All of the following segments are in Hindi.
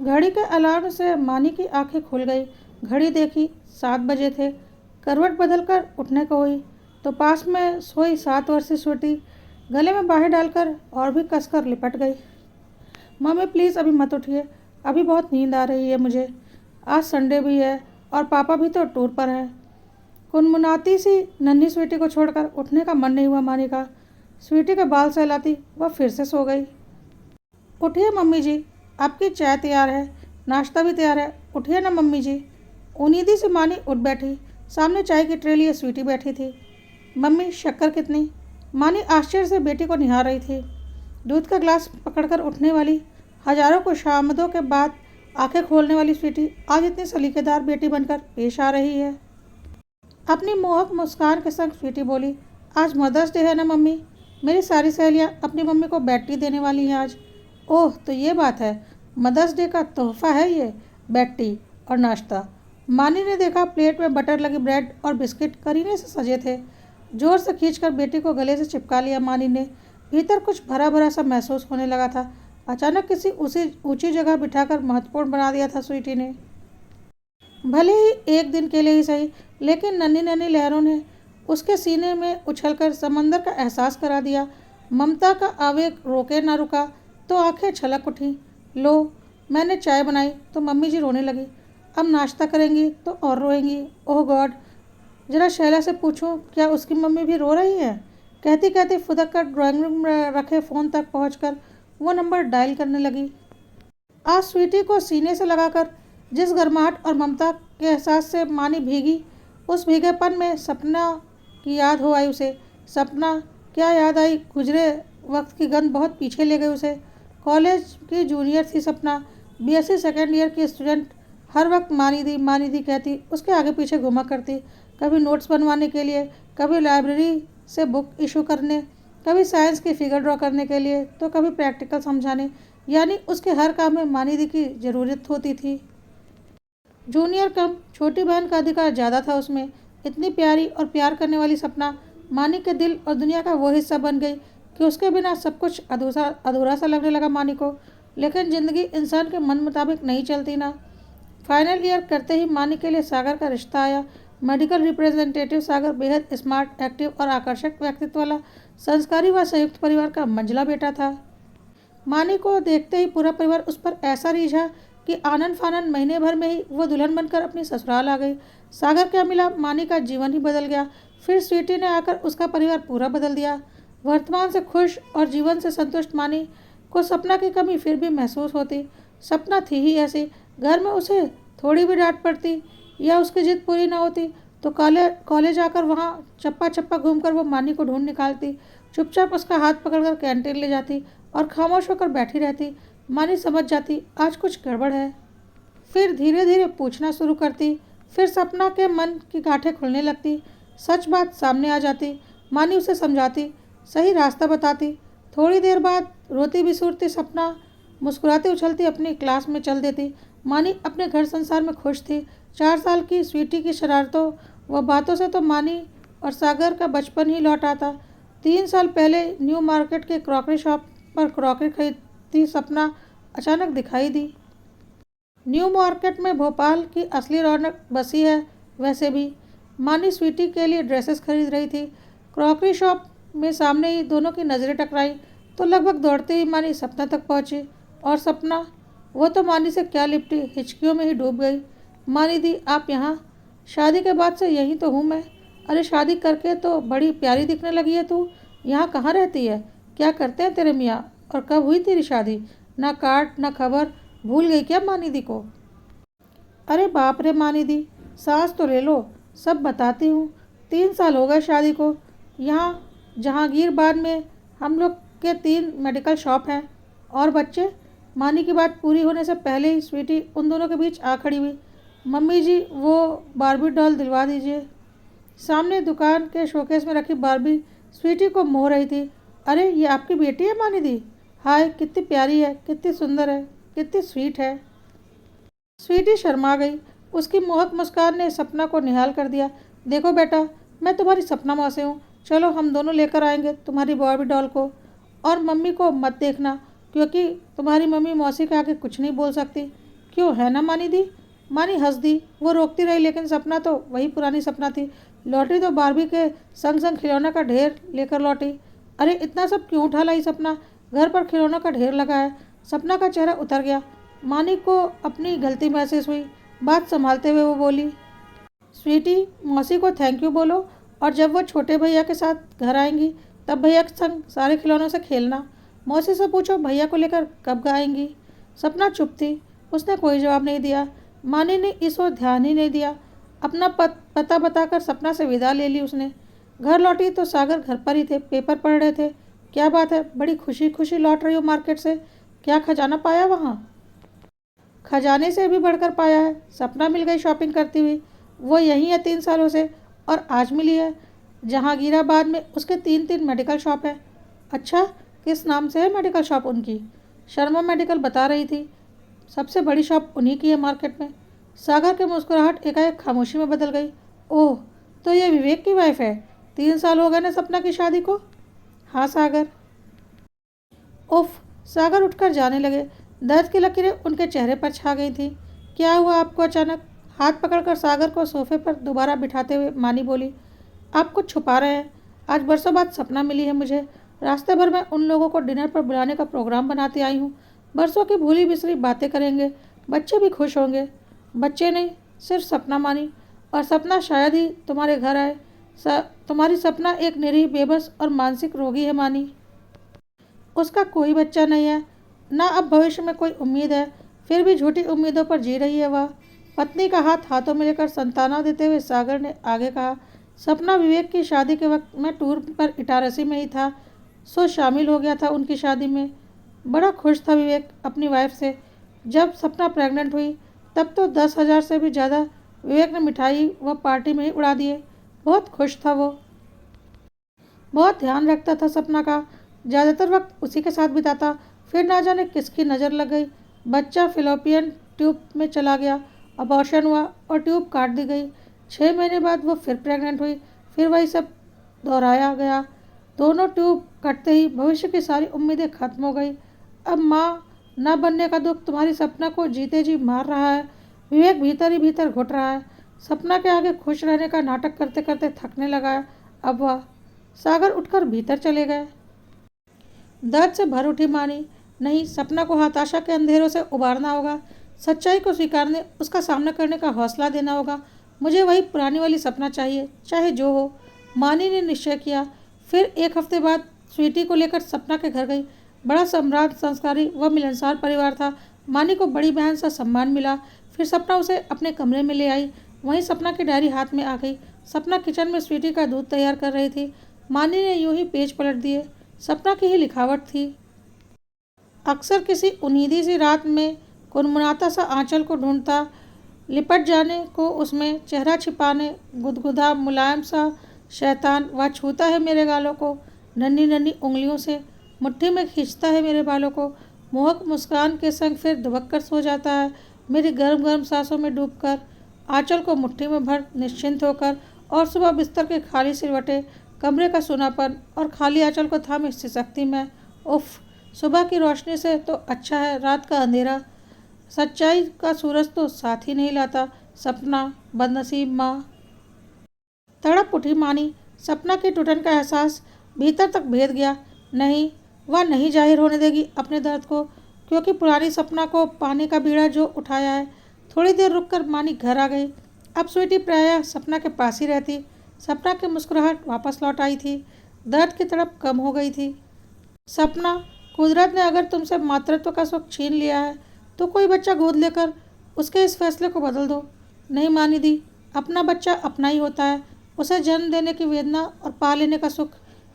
घड़ी के अलार्म से मानी की आंखें खुल गई। घड़ी देखी, 7 बजे थे। करवट बदलकर उठने को हुई तो पास में सोई 7 वर्षीय स्वीटी गले में बाहें डालकर और भी कसकर लिपट गई। मम्मी प्लीज़ अभी मत उठिए, अभी बहुत नींद आ रही है मुझे। आज संडे भी है और पापा भी तो टूर पर हैं। कुनमुनाती सी नन्ही स्वीटी को छोड़कर उठने का मन नहीं हुआ मानी का। स्वीटी के बाल सहलाती वह फिर से सो गई। उठिए मम्मी जी, आपकी चाय तैयार है, नाश्ता भी तैयार है, उठिए ना मम्मी जी। उनीदी से मानी उठ बैठी। सामने चाय की ट्रे लिए स्वीटी बैठी थी। मम्मी शक्कर कितनी? मानी आश्चर्य से बेटी को निहार रही थी। दूध का ग्लास पकड़कर उठने वाली, हजारों खुशामदों के बाद आंखें खोलने वाली स्वीटी आज इतनी सलीकेदार बेटी बनकर पेश आ रही है। अपनी मोहक मुस्कान के संग स्वीटी बोली, आज मदर्स डे है ना मम्मी, मेरी सारी सहेलियां अपनी मम्मी को बैटी देने वाली हैं आज। ओह तो ये बात है, मदर्स डे का तोहफा है ये, बैटी और नाश्ता। मानी ने देखा प्लेट में बटर लगी ब्रेड और बिस्किट करीने से सजे थे। जोर से खींचकर बेटी को गले से चिपका लिया मानी ने। भीतर कुछ भरा भरा सा महसूस होने लगा था। अचानक किसी उसी ऊंची जगह बिठाकर महत्वपूर्ण बना दिया था स्वीटी ने। भले ही एक दिन के लिए ही सही, लेकिन नन्ही नन्ही लहरों ने उसके सीने में उछलकर समंदर का एहसास करा दिया। ममता का आवेग रोके ना रुका तो आंखें छलक उठी। लो, मैंने चाय बनाई तो मम्मी जी रोने लगी, अब नाश्ता करेंगी तो और रोएंगी। ओह गॉड, जरा शैला से पूछूं क्या उसकी मम्मी भी रो रही है? कहती कहती फुदक कर ड्राइंग रूम में रखे फ़ोन तक पहुंचकर वो नंबर डायल करने लगी। आज स्वीटी को सीने से लगाकर जिस गर्माहट और ममता के एहसास से मानी भीगी, उस भीगेपन में सपना की याद हो आई उसे। सपना क्या याद आई, गुजरे वक्त की गंध बहुत पीछे ले गई उसे। कॉलेज की जूनियर थी सपना, बीएससी सेकेंड ईयर की स्टूडेंट। हर वक्त मानी दी कहती उसके आगे पीछे घुमा करती, कभी नोट्स बनवाने के लिए, कभी लाइब्रेरी से बुक इशू करने, कभी साइंस की फिगर ड्रॉ करने के लिए, तो कभी प्रैक्टिकल समझाने। यानी उसके हर काम में मानिदी की ज़रूरत होती थी। जूनियर कम छोटी बहन का अधिकार ज़्यादा था उसमें। इतनी प्यारी और प्यार करने वाली सपना मानी के दिल और दुनिया का वो हिस्सा बन गई कि उसके बिना सब कुछ अधूरा अधूरा सा लगने लगा मानी को। लेकिन ज़िंदगी इंसान के मन मुताबिक नहीं चलती ना। फाइनल ईयर करते ही मानी के लिए सागर का रिश्ता आया। मेडिकल रिप्रेजेंटेटिव सागर बेहद स्मार्ट, एक्टिव और आकर्षक व्यक्तित्व वाला संस्कारी व संयुक्त परिवार का मंझला बेटा था। मानी को देखते ही पूरा परिवार उस पर ऐसा रिझा कि आनन फानन महीने भर में ही वो दुल्हन बनकर अपनी ससुराल आ गई। सागर क्या मिला, मानी का जीवन ही बदल गया। फिर स्वीटी ने आकर उसका परिवार पूरा बदल दिया। वर्तमान से खुश और जीवन से संतुष्ट मानी को सपना की कमी फिर भी महसूस होती। सपना थी ही ऐसी, घर में उसे थोड़ी भी डांट पड़ती या उसकी जिद पूरी ना होती तो कॉलेज आकर वहाँ चप्पा चप्पा घूमकर वो मानी को ढूंढ निकालती, चुपचाप उसका हाथ पकड़कर कैंटीन ले जाती और खामोश होकर बैठी रहती। मानी समझ जाती आज कुछ गड़बड़ है। फिर धीरे धीरे पूछना शुरू करती। फिर सपना के मन की गांठें खुलने लगती, सच बात सामने आ जाती। मानी उसे समझाती, सही रास्ता बताती। थोड़ी देर बाद रोती बिसूरती सपना मुस्कुराती उछलती अपनी क्लास में चल देती। मानी अपने घर संसार में खुश थी। 4 साल की स्वीटी की शरारतों व बातों से तो मानी और सागर का बचपन ही लौट आता। 3 साल पहले न्यू मार्केट के क्रॉकरी शॉप पर क्रॉकरी खरीदती सपना अचानक दिखाई दी। न्यू मार्केट में भोपाल की असली रौनक बसी है। वैसे भी मानी स्वीटी के लिए ड्रेसेस खरीद रही थी। क्रॉकरी शॉप में सामने ही दोनों की नज़रें टकराई तो लगभग दौड़ते ही मानी सपना तक पहुंची। और सपना, वो तो मानी से क्या लिपटी, हिचकियों में ही डूब गई। मानी दी, आप यहाँ? शादी के बाद से यहीं तो हूँ मैं। अरे शादी करके तो बड़ी प्यारी दिखने लगी है तू। यहाँ कहाँ रहती है? क्या करते हैं तेरे मियाँ? और कब हुई तेरी शादी? ना कार्ड ना खबर, भूल गई क्या मानी दी को? अरे बाप रे मानी दी, सांस तो ले लो, सब बताती हूँ। 3 साल हो गए शादी को। यहाँ जहांगीरबाग में हम लोग के 3 मेडिकल शॉप हैं। और बच्चे? मानी की बात पूरी होने से पहले ही स्वीटी उन दोनों के बीच आ खड़ी हुई। मम्मी जी वो बारबी डॉल दिलवा दीजिए। सामने दुकान के शोकेस में रखी बारबी स्वीटी को मोह रही थी। अरे ये आपकी बेटी है मानी दी? हाय कितनी प्यारी है, कितनी सुंदर है, कितनी स्वीट है। स्वीटी शर्मा गई। उसकी मोहक मुस्कान ने सपना को निहाल कर दिया। देखो बेटा, मैं तुम्हारी सपना मौसी हूँ। चलो हम दोनों लेकर आएंगे तुम्हारी बारबी डॉल को। और मम्मी को मत देखना क्योंकि तुम्हारी मम्मी मौसी के आगे कुछ नहीं बोल सकती। क्यों, है ना मानी दी? मानी हंस दी। वो रोकती रही लेकिन सपना तो वही पुरानी सपना थी। लौटी तो बारबी के संग संग खिलौनों का ढेर लेकर लौटी। अरे इतना सब क्यों उठा लाई सपना? घर पर खिलौनों का ढेर लगा है। सपना का चेहरा उतर गया। मानी को अपनी गलती महसूस हुई। बात संभालते हुए वो बोली, स्वीटी, मौसी को थैंक यू बोलो, और जब वो छोटे भैया के साथ घर आएंगी तब भैया के संग सारे खिलौनों से खेलना। मौसी से पूछो भैया को लेकर कब आएंगी। सपना चुप थी। उसने कोई जवाब नहीं दिया। मानी ने इस ओर ध्यान ही नहीं दिया। अपना पता बताकर सपना से विदा ले ली उसने। घर लौटी तो सागर घर पर ही थे, पेपर पढ़ रहे थे। क्या बात है, बड़ी खुशी खुशी लौट रही हो मार्केट से? क्या खजाना पाया वहाँ? खजाने से भी बढ़कर पाया है। सपना मिल गई शॉपिंग करती हुई। वो यहीं है 3 सालों से, और आज मिली है। जहांगीराबाद में उसके 3 मेडिकल शॉप है। अच्छा, किस नाम से है मेडिकल शॉप उनकी? शर्मा मेडिकल बता रही थी। सबसे बड़ी शॉप उन्हीं की है मार्केट में। सागर की मुस्कुराहट एकाएक खामोशी में बदल गई। ओह, तो ये विवेक की वाइफ है। 3 साल हो गए ना सपना की शादी को? हाँ सागर। उफ। सागर उठकर जाने लगे। दर्द की लकीरें उनके चेहरे पर छा गई थी। क्या हुआ आपको अचानक? हाथ पकड़कर सागर को सोफे पर दोबारा बिठाते हुए मानी बोली, आप कुछ छुपा रहे हैं। आज बरसों बाद सपना मिली है मुझे। रास्ते भर में उन लोगों को डिनर पर बुलाने का प्रोग्राम बनाते आई हूँ। बरसों की भूली बिसरी बातें करेंगे। बच्चे भी खुश होंगे। बच्चे नहीं, सिर्फ सपना मानी। और सपना शायद ही तुम्हारे घर आए। तुम्हारी सपना एक निरीह, बेबस और मानसिक रोगी है मानी। उसका कोई बच्चा नहीं है, ना अब भविष्य में कोई उम्मीद है। फिर भी झूठी उम्मीदों पर जी रही है वह। पत्नी का हाथ हाथों में लेकर सांत्वना देते हुए सागर ने आगे कहा, सपना विवेक की शादी के वक्त मैं टूर पर इटारसी में ही था, सो शामिल हो गया था उनकी शादी में। बड़ा खुश था विवेक अपनी वाइफ से। जब सपना प्रेग्नेंट हुई तब तो 10,000 से भी ज़्यादा विवेक ने मिठाई व पार्टी में ही उड़ा दिए। बहुत खुश था वो। बहुत ध्यान रखता था सपना का। ज़्यादातर वक्त उसी के साथ बिताता। फिर ना जाने किसकी नज़र लग गई। बच्चा फिलोपियन ट्यूब में चला गया। अबॉर्शन हुआ और ट्यूब काट दी गई। 6 महीने बाद वो फिर प्रेग्नेंट हुई। फिर वही सब दोहराया गया। दोनों ट्यूब कटते ही भविष्य की सारी उम्मीदें खत्म हो गई। अब माँ न बनने का दुख तुम्हारी सपना को जीते जी मार रहा है। विवेक भीतर ही भीतर घुट रहा है। सपना के आगे खुश रहने का नाटक करते करते थकने लगा है अब वह। सागर उठकर भीतर चले गए। दर्द से भर उठी मानी। नहीं, सपना को हताशा के अंधेरों से उबारना होगा। सच्चाई को स्वीकारने, उसका सामना करने का हौसला देना होगा। मुझे वही पुरानी वाली सपना चाहिए, चाहे जो हो। मानी ने निश्चय किया। फिर 1 हफ्ते बाद स्वीटी को लेकर सपना के घर गई। बड़ा सम्राट, संस्कारी व मिलनसार परिवार था। मानी को बड़ी बहन सा सम्मान मिला। फिर सपना उसे अपने कमरे में ले आई। वहीं सपना की डायरी हाथ में आ गई। सपना किचन में स्वीटी का दूध तैयार कर रही थी। मानी ने यूं ही पेज पलट दिए। सपना की ही लिखावट थी। अक्सर किसी उन्नीदी सी रात में कुनमुनाता सा आंचल को ढूंढता, लिपट जाने को उसमें चेहरा छिपाने, गुदगुदा मुलायम सा शैतान वह छूता है मेरे गालों को नन्ही नन्ही उंगलियों से, मुट्ठी में खींचता है मेरे बालों को, मोहक मुस्कान के संग फिर दुबक कर सो जाता है मेरी गर्म गर्म सांसों में डूबकर, आंचल को मुट्ठी में भर निश्चिंत होकर। और सुबह बिस्तर के खाली सिरवटे, कमरे का सुनापन और खाली आंचल को थामे सिसकती मैं। उफ, सुबह की रोशनी से तो अच्छा है रात का अंधेरा। सच्चाई का सूरज तो साथ ही नहीं लाता। सपना, बदनसीब माँ। तड़प उठी मानी। सपना के टूटन का एहसास भीतर तक भेद गया। नहीं, वह नहीं जाहिर होने देगी अपने दर्द को, क्योंकि पुरानी सपना को पानी का बीड़ा जो उठाया है। थोड़ी देर रुककर मानी घर आ गई। अब स्वीटी प्रायः सपना के पास ही रहती। सपना की मुस्कुराहट वापस लौट आई थी। दर्द की तड़प कम हो गई थी। सपना, कुदरत ने अगर तुमसे मातृत्व का सुख छीन लिया है तो कोई बच्चा गोद लेकर उसके इस फैसले को बदल दो। नहीं मानी दी, अपना बच्चा अपना ही होता है। उसे जन्म देने की वेदना और पा लेने का सुख,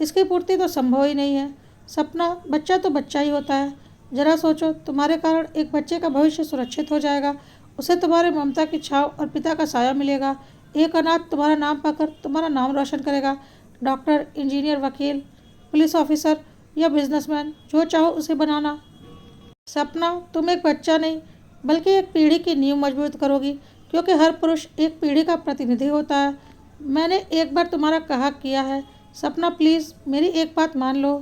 इसकी पूर्ति तो संभव ही नहीं है। सपना, बच्चा तो बच्चा ही होता है। जरा सोचो, तुम्हारे कारण एक बच्चे का भविष्य सुरक्षित हो जाएगा। उसे तुम्हारे ममता की छाव और पिता का साया मिलेगा। एक अनाथ तुम्हारा नाम पाकर तुम्हारा नाम रोशन करेगा। डॉक्टर, इंजीनियर, वकील, पुलिस ऑफिसर या बिजनेसमैन, जो चाहो उसे बनाना। सपना, तुम एक बच्चा नहीं बल्कि एक पीढ़ी की नींव मजबूत करोगी, क्योंकि हर पुरुष एक पीढ़ी का प्रतिनिधि होता है। मैंने एक बार तुम्हारा कहा किया है। सपना प्लीज़ मेरी एक बात मान लो।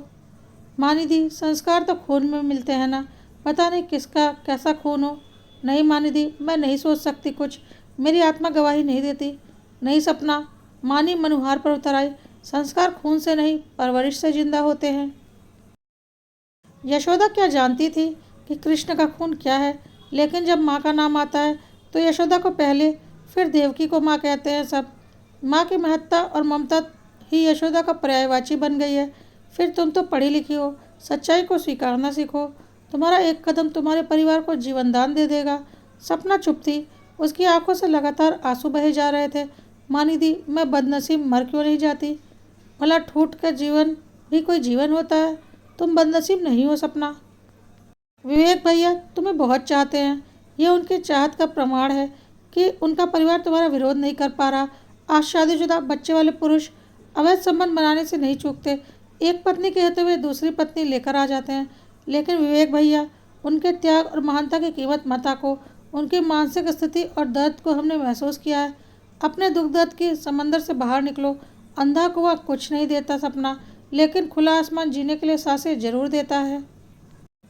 मानी दी, संस्कार तो खून में मिलते हैं ना, पता नहीं किसका कैसा खून हो। नहीं मानिदी, मैं नहीं सोच सकती कुछ, मेरी आत्मा गवाही नहीं देती। नहीं सपना, मानी मनुहार पर उतर आई। संस्कार खून से नहीं, परवरिश से जिंदा होते हैं। यशोदा क्या जानती थी कि कृष्ण का खून क्या है, लेकिन जब माँ का नाम आता है तो यशोदा को पहले, फिर देवकी को माँ कहते हैं सब। माँ की महत्ता और ममता ही यशोदा का पर्यायवाची बन गई है। फिर तुम तो पढ़ी लिखी हो, सच्चाई को स्वीकारना सीखो। तुम्हारा एक कदम तुम्हारे परिवार को जीवनदान दे देगा। सपना चुप थी, उसकी आंखों से लगातार आंसू बहे जा रहे थे। मानी दी, मैं बदनसीब मर क्यों नहीं जाती? भला ठूठ का जीवन भी कोई जीवन होता है? तुम बदनसीब नहीं हो सपना। विवेक भैया तुम्हें बहुत चाहते हैं। यह उनकी चाहत का प्रमाण है कि उनका परिवार तुम्हारा विरोध नहीं कर पा रहा। आज शादीशुदा बच्चे वाले पुरुष अवैध संबंध बनाने से नहीं चूकते। एक पत्नी कहते हुए दूसरी पत्नी लेकर आ जाते हैं। लेकिन विवेक भैया, उनके त्याग और महानता की कीमत मत आंको। उनकी मानसिक स्थिति और दर्द को हमने महसूस किया है। अपने दुख दर्द के समंदर से बाहर निकलो। अंधा कुआं कुछ नहीं देता सपना, लेकिन खुला आसमान जीने के लिए सांसें जरूर देता है।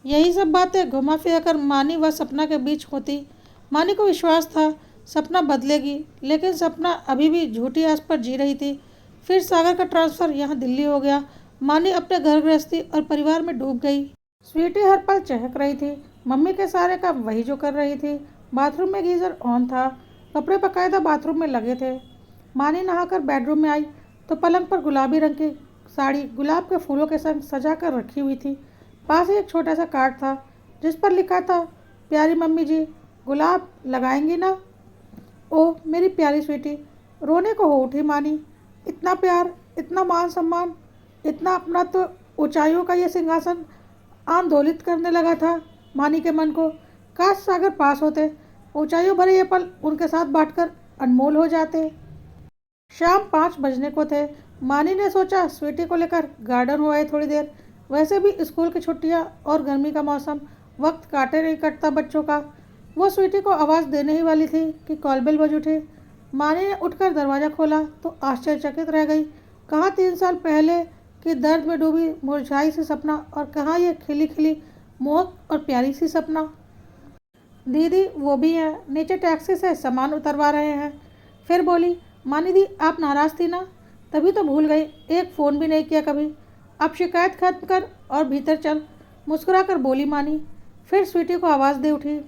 यही सब बातें घुमा फिरा कर मानी व सपना के बीच होती। मानी को विश्वास था सपना बदलेगी, लेकिन सपना अभी भी झूठी आस पर जी रही थी। फिर सागर का ट्रांसफ़र यहाँ दिल्ली हो गया। मानी अपने घर गृहस्थी और परिवार में डूब गई। स्वीटी हर पल चहक रही थी। मम्मी के सारे काम वही जो कर रही थी। बाथरूम में गीज़र ऑन था, कपड़े बाकायदा बाथरूम में लगे थे। मानी नहाकर बेडरूम में आई तो पलंग पर गुलाबी रंग की साड़ी गुलाब के फूलों के संग सजा कर रखी हुई थी। पास ही एक छोटा सा कार्ड था जिस पर लिखा था, प्यारी मम्मी जी, गुलाब लगाएंगी ना? ओह मेरी प्यारी स्वीटी, रोने को हो उठी मानी। इतना प्यार, इतना मान सम्मान, इतना अपना, तो ऊंचाइयों का यह सिंहासन आंदोलित करने लगा था मानी के मन को। काश सागर पास होते, ऊंचाइयों भरे ये पल उनके साथ बांटकर अनमोल हो जाते। शाम 5 बजने को थे। मानी ने सोचा स्वीटी को लेकर गार्डन हो आए थोड़ी देर। वैसे भी स्कूल की छुट्टियां और गर्मी का मौसम, वक्त काटे नहीं कटता बच्चों का। वो स्वीटी को आवाज़ देने ही वाली थी कि कॉलबेल बज उठे। मानी ने उठकर दरवाज़ा खोला तो आश्चर्यचकित रह गई। कहाँ 3 साल पहले की दर्द में डूबी मुरझाई सी सपना, और कहाँ ये खिली खिली मोहक और प्यारी सी सपना। दीदी वो भी हैं, नीचे टैक्सी से सामान उतरवा रहे हैं। फिर बोली, मानी दी आप नाराज़ थी ना, तभी तो भूल गई, एक फ़ोन भी नहीं किया कभी। अब शिकायत खत्म कर और भीतर चल, मुस्कुरा कर बोली मानी। फिर स्वीटी को आवाज़ दे उठी,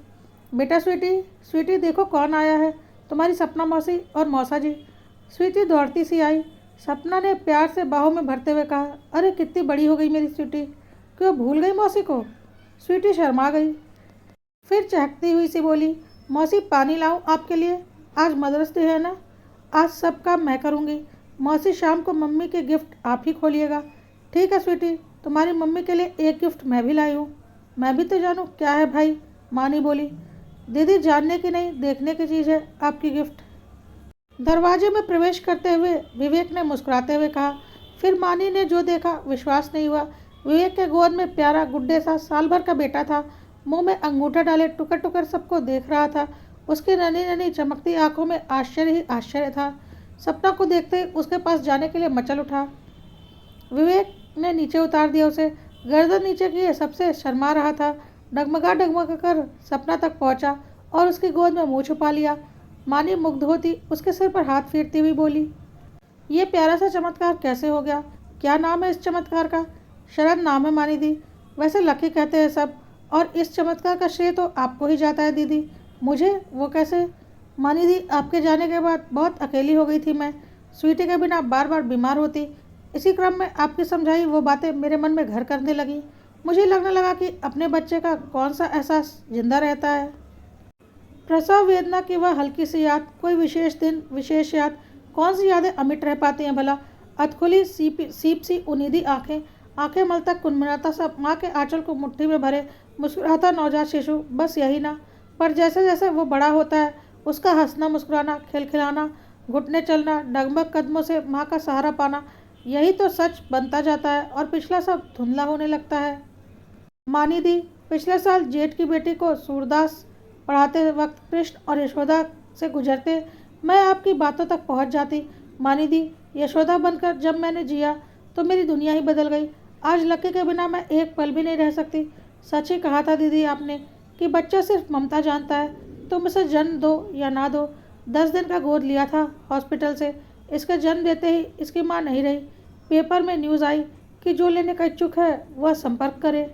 बेटा स्वीटी, स्वीटी देखो कौन आया है, तुम्हारी सपना मौसी और मौसा जी। स्वीटी दौड़ती सी आई। सपना ने प्यार से बाहों में भरते हुए कहा, अरे कितनी बड़ी हो गई मेरी स्वीटी, क्यों भूल गई मौसी को? स्वीटी शर्मा गई। फिर चहकती हुई सी बोली, मौसी पानी लाऊं आपके लिए? आज मदर्स डे है ना, आज सब काम मैं करूँगी। मौसी शाम को मम्मी के गिफ्ट आप ही खोलिएगा। ठीक है स्वीटी, तुम्हारी मम्मी के लिए एक गिफ्ट मैं भी लाई हूँ। मैं भी तो जानूँ क्या है भाई, मानी बोली। दीदी जानने की नहीं, देखने की चीज़ है आपकी गिफ्ट। दरवाजे में प्रवेश करते हुए विवेक ने मुस्कुराते हुए कहा। फिर मानी ने जो देखा विश्वास नहीं हुआ। विवेक के गोद में प्यारा गुड्डे सा साल भर का बेटा था। मुंह में अंगूठा डाले टुकर टुकर सबको देख रहा था। उसकी नन्ही नन्ही चमकती आंखों में आश्चर्य ही आश्चर्य था। सपना को देखते ही उसके पास जाने के लिए मचल उठा। विवेक ने नीचे उतार दिया उसे। गर्दन नीचे किए सबसे शर्मा रहा था। डगमगा कर सपना तक पहुंचा और उसकी गोद में मुंह छुपा लिया। मानी मुग्ध होती उसके सिर पर हाथ फेरती हुई बोली, ये प्यारा सा चमत्कार कैसे हो गया? क्या नाम है इस चमत्कार का? शरद नाम है मानी दी, वैसे लकी कहते हैं सब, और इस चमत्कार का श्रेय तो आपको ही जाता है दीदी। मुझे? वो कैसे? मानी दी, आपके जाने के बाद बहुत अकेली हो गई थी मैं। स्वीटी के बिना बार बार बीमार होती। इसी क्रम में आपकी समझाई वो बातें मेरे मन में घर करने लगी। मुझे लगने लगा कि अपने बच्चे का कौन सा एहसास जिंदा रहता है। प्रसव वेदना की वह हल्की सी याद, कोई विशेष दिन, विशेष याद, कौन सी यादें अमिट रह पाती हैं भला? अधखुली सीप सी उनीदी आंखें, आंखें मलता कुनमुनाता सा माँ के आंचल को मुट्ठी में भरे मुस्कुराता नवजात शिशु, बस यही ना? पर जैसे जैसे वो बड़ा होता है, उसका हंसना मुस्कुराना, खिलखिलाना, घुटने चलना, डगमग कदमों से माँ का सहारा पाना, यही तो सच बनता जाता है और पिछला सब धुंधला होने लगता है। मानी दी, पिछले साल जेठ की बेटी को सूरदास पढ़ाते वक्त कृष्ण और यशोदा से गुजरते मैं आपकी बातों तक पहुंच जाती। मानी दी, यशोदा बनकर जब मैंने जिया तो मेरी दुनिया ही बदल गई। आज लक्की के बिना मैं एक पल भी नहीं रह सकती। सच ही कहा था दीदी आपने, कि बच्चा सिर्फ ममता जानता है, तुम इसे जन्म दो या ना दो। 10 दिन का गोद लिया था हॉस्पिटल से, इसके जन्म देते ही इसकी माँ नहीं रही। पेपर में न्यूज़ आई कि जो लेने का इच्छुक है वह संपर्क करे।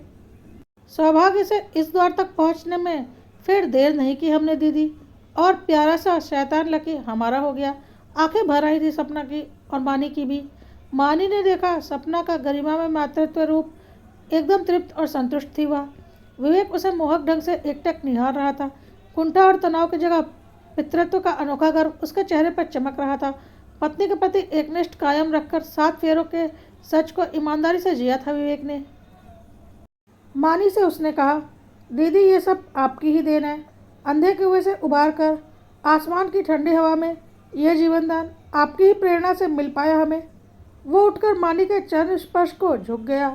सौभाग्य से इस द्वार तक पहुंचने में फिर देर नहीं की हमने दीदी, और प्यारा सा शैतान लकी हमारा हो गया। आंखें भर आई थी सपना की और मानी की भी। मानी ने देखा सपना का गरिमा में मातृत्व रूप, एकदम तृप्त और संतुष्ट थी वह। विवेक उसे मोहक ढंग से एकटक निहार रहा था। कुंठा और तनाव की जगह पितृत्व का अनोखा गर्व उसके चेहरे पर चमक रहा था। पत्नी के प्रति एकनिष्ठ कायम रखकर 7 फेरों के सच को ईमानदारी से जिया था विवेक ने। मानी से उसने कहा, दीदी ये सब आपकी ही देन है। अंधे कुएं से उबार कर आसमान की ठंडी हवा में ये जीवनदान आपकी ही प्रेरणा से मिल पाया हमें। वो उठकर मानी के चरण स्पर्श को झुक गया।